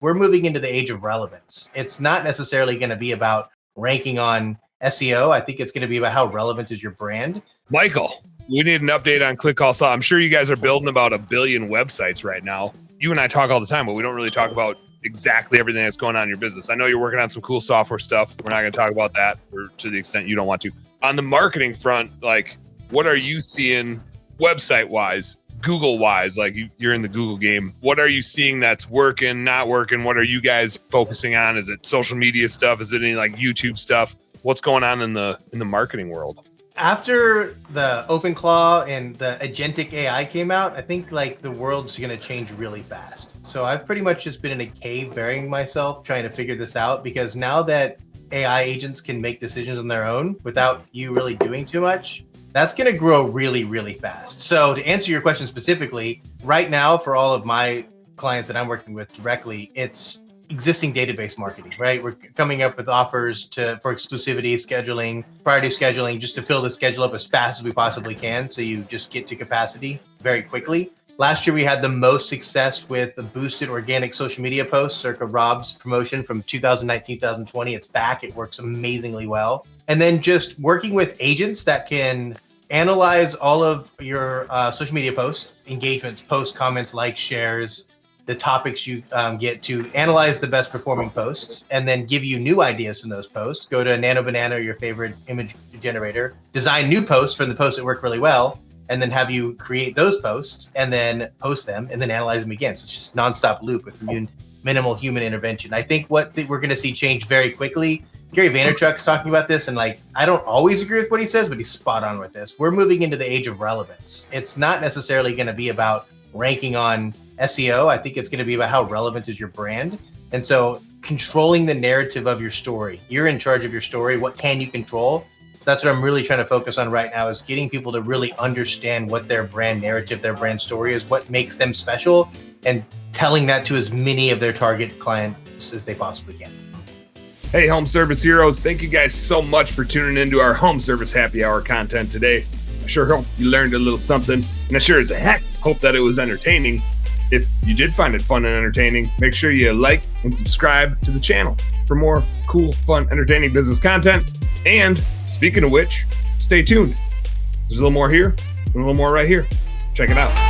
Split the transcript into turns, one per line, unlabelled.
we're moving into the age of relevance. It's not necessarily going to be about ranking on SEO. I think it's going to be about how relevant is your brand.
Michael, we need an update on Click Call Saw. I'm sure you guys are building about 1 billion websites right now. You and I talk all the time, but we don't really talk about exactly everything that's going on in your business. I know you're working on some cool software stuff. We're not going to talk about that, or to the extent you don't want to. On the marketing front, like, what are you seeing website-wise, Google-wise? Like, you're in the Google game. What are you seeing that's working, not working? What are you guys focusing on? Is it social media stuff? Is it any like YouTube stuff? What's going on in the marketing world?
After the OpenClaw and the agentic AI came out, I think like the world's going to change really fast. So I've pretty much just been in a cave burying myself trying to figure this out, because now that AI agents can make decisions on their own without you really doing too much, that's going to grow really, really fast. So to answer your question specifically, right now for all of my clients that I'm working with directly, it's existing database marketing, right? We're coming up with offers for exclusivity, scheduling, priority scheduling, just to fill the schedule up as fast as we possibly can. So you just get to capacity very quickly. Last year, we had the most success with the boosted organic social media posts, circa Rob's promotion from 2019, 2020. It's back. It works amazingly well. And then just working with agents that can analyze all of your social media posts, engagements, posts, comments, likes, shares, the topics you get, to analyze the best performing posts and then give you new ideas from those posts. Go to Nano Banana or your favorite image generator, design new posts from the posts that work really well, and then have you create those posts and then post them and then analyze them again. So it's just nonstop loop with minimal human intervention. I think what we're going to see change very quickly. Gary Vaynerchuk's talking about this, and like, I don't always agree with what he says, but he's spot on with this. We're moving into the age of relevance. It's not necessarily going to be about ranking on SEO. I think it's going to be about how relevant is your brand. And so controlling the narrative of your story. You're in charge of your story. What can you control? So that's what I'm really trying to focus on right now, is getting people to really understand what their brand narrative, their brand story is, what makes them special, and telling that to as many of their target clients as they possibly can.
Hey, home service heroes. Thank you guys so much for tuning into our home service happy hour content today. I sure hope you learned a little something, and I sure as heck hope that it was entertaining. If you did find it fun and entertaining, make sure you like and subscribe to the channel for more cool, fun, entertaining business content. And speaking of which, stay tuned. There's a little more here and a little more right here. Check it out.